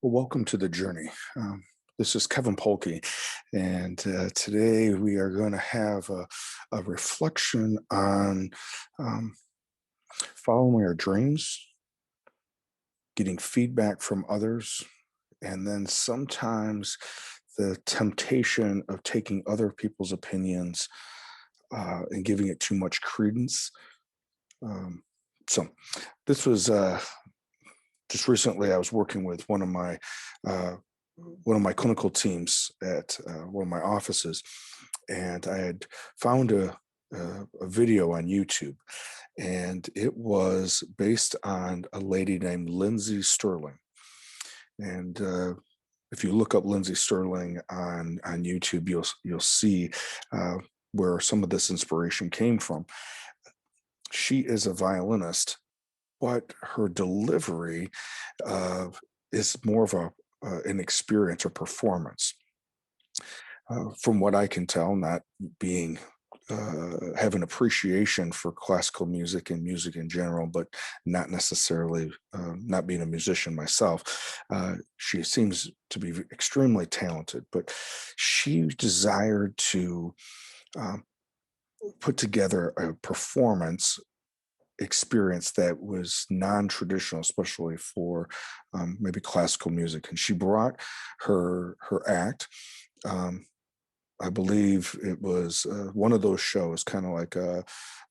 Well, welcome to the journey. This is Kevin Polky, and today we are going to have a reflection on um, following our dreams, getting feedback from others, and then sometimes the temptation of taking other people's opinions and giving it too much credence. Um, so, this was just recently. I was working with uh, one of my clinical teams at one of my offices, and I had found a video on YouTube, and it was based on a lady named Lindsay Sterling. And if you look up Lindsay Sterling on YouTube, you'll see where some of this inspiration came from. She is a violinist, but her delivery uh, is more of an experience or performance. From what I can tell, not being have an appreciation for classical music and music in general, but not necessarily not being a musician myself. She seems to be extremely talented, but she desired to um, put together a performance experience that was non-traditional, especially for maybe classical music. And she brought her act. Um, I believe it was one of those shows, kind of like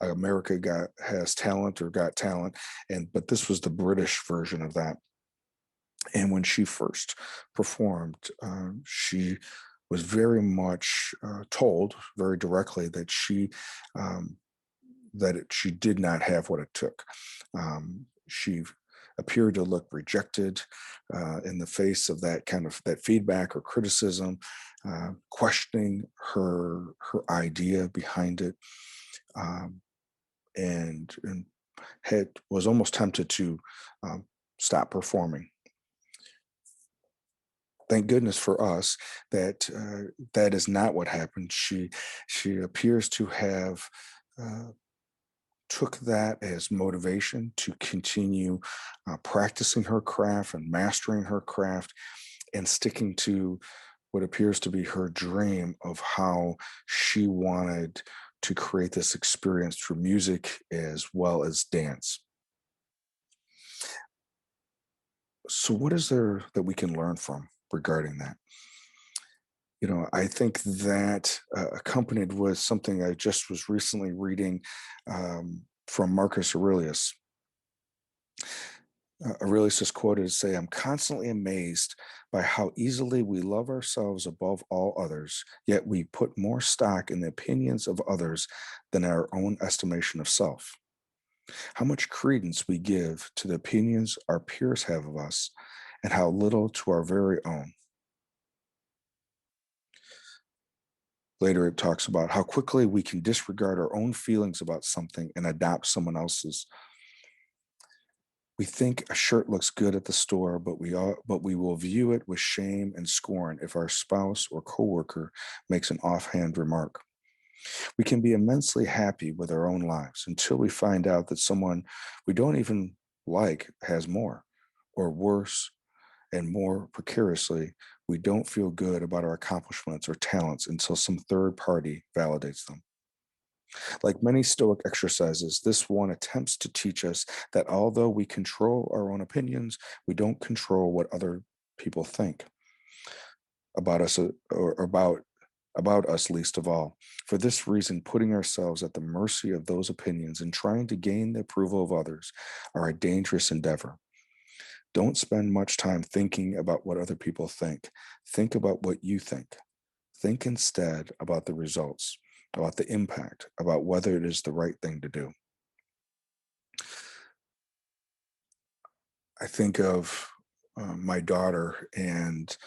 America Got Has Talent or Got Talent, and but this was the British version of that. And when she first performed, she was very much told very directly that um, she did not have what it took. She appeared to look rejected in the face of that kind of that feedback or criticism, questioning her idea behind it, um, and had was almost tempted to um, stop performing. Thank goodness for us that that is not what happened. She appears to have uh, took that as motivation to continue practicing her craft and mastering her craft and sticking to what appears to be her dream of how she wanted to create this experience through music as well as dance. So, what is there that we can learn from regarding that? I think that accompanied with something I just was recently reading from Marcus Aurelius. Aurelius is quoted to say, "I'm constantly amazed by how easily we love ourselves above all others, yet we put more stock in the opinions of others than our own estimation of self. How much credence we give to the opinions our peers have of us, and how little to our very own." Later, it talks about how quickly we can disregard our own feelings about something and adopt someone else's. We think a shirt looks good at the store, but we will view it with shame and scorn if our spouse or coworker makes an offhand remark. We can be immensely happy with our own lives until we find out that someone we don't even like has more, or worse, and more precariously, we don't feel good about our accomplishments or talents until some third party validates them. Like many Stoic exercises, this one attempts to teach us that although we control our own opinions, we don't control what other people think about us or about us least of all. For this reason, putting ourselves at the mercy of those opinions and trying to gain the approval of others are a dangerous endeavor. Don't spend much time thinking about what other people think. Think about what you think. Think instead about the results, about the impact, about whether it is the right thing to do. I think of my daughter and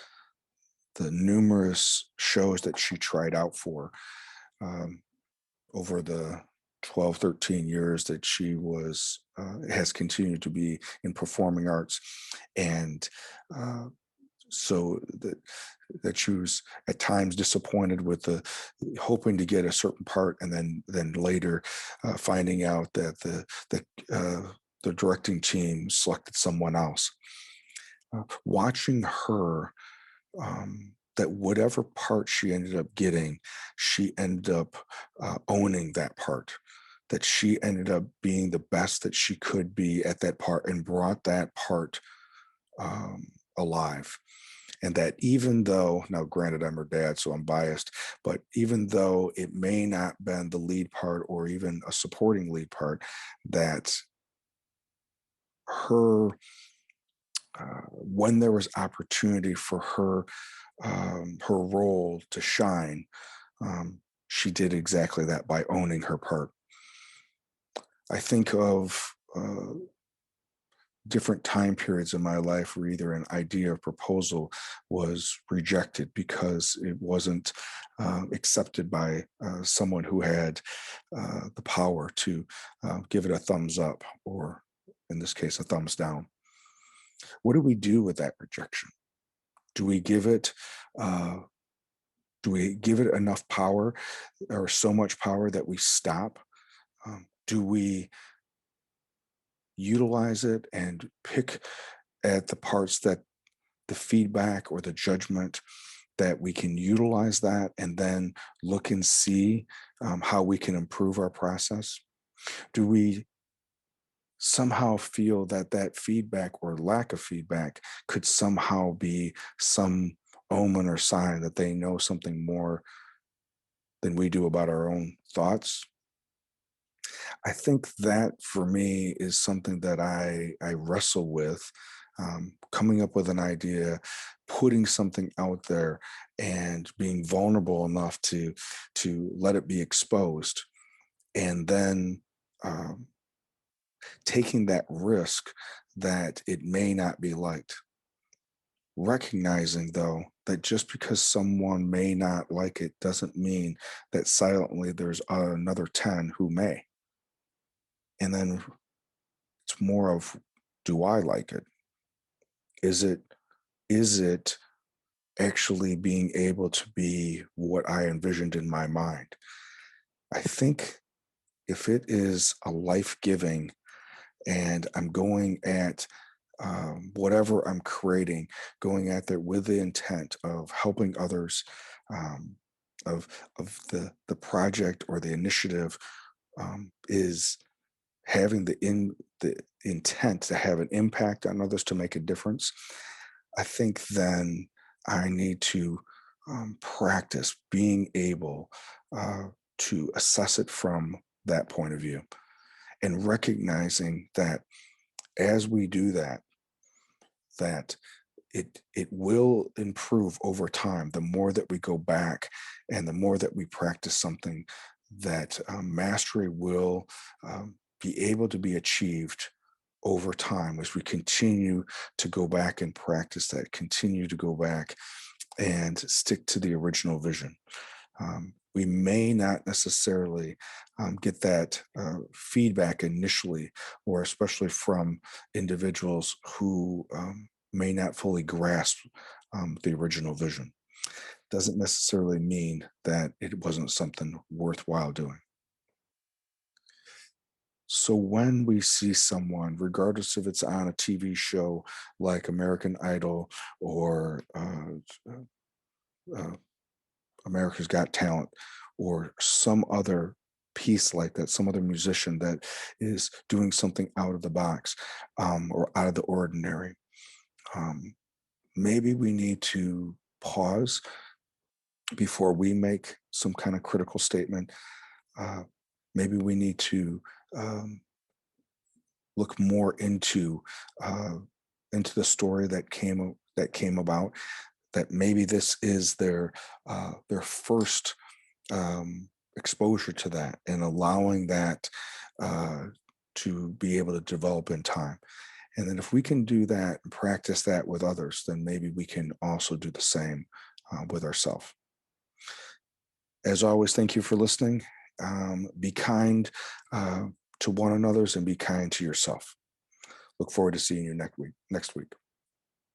the numerous shows that she tried out for um, over the 12, 13 years that she has continued to be in performing arts. And so that she was at times disappointed with the hoping to get a certain part, and then later finding out that the directing team selected someone else. watching her, that whatever part she ended up getting, she ended up owning that part, that she ended up being the best that she could be at that part and brought that part alive. And that even though, now granted, I'm her dad, so I'm biased, but even though it may not been the lead part or even a supporting lead part, that her, when there was opportunity for her, her role to shine, she did exactly that by owning her part. I think of different time periods in my life where either an idea of proposal was rejected because it wasn't accepted by someone who had the power to give it a thumbs up, or in this case, a thumbs down. What do we do with that rejection? Do we give it? Uh, do we give it enough power, or so much power that we stop? Do we utilize it and pick at the parts that the feedback or the judgment that we can utilize that and then look and see how we can improve our process? Do we somehow feel that that feedback or lack of feedback could somehow be some omen or sign that they know something more than we do about our own thoughts? I think that for me is something that I wrestle with, coming up with an idea, putting something out there, and being vulnerable enough to let it be exposed, and then taking that risk that it may not be liked. Recognizing though that just because someone may not like it doesn't mean that silently there's another 10 who may. And then it's more of, do I like it? Is it is it actually being able to be what I envisioned in my mind? I think if it is a life-giving and I'm going at whatever I'm creating, going at there with the intent of helping others, um, of the project or the initiative is having the intent to have an impact on others, to make a difference, I think then I need to practice being able to assess it from that point of view, and recognizing that as we do that, that it will improve over time. The more that we go back and the more that we practice something, that mastery will be able to be achieved over time as we continue to go back and practice that, continue to go back and stick to the original vision. We may not necessarily get that feedback initially, or especially from individuals who may not fully grasp the original vision. Doesn't necessarily mean that it wasn't something worthwhile doing. So when we see someone, regardless if it's on a TV show like American Idol or uh, America's Got Talent, or some other piece like that, some other musician that is doing something out of the box, or out of the ordinary, um, maybe we need to pause before we make some kind of critical statement. Uh, Maybe we need to um, look more uh, into the story that came about. That maybe this is their first exposure to that, and allowing that uh, to be able to develop in time. And then if we can do that and practice that with others, then maybe we can also do the same with ourselves. As always, thank you for listening. Be kind to one another's, and be kind to yourself. Look forward to seeing you next week.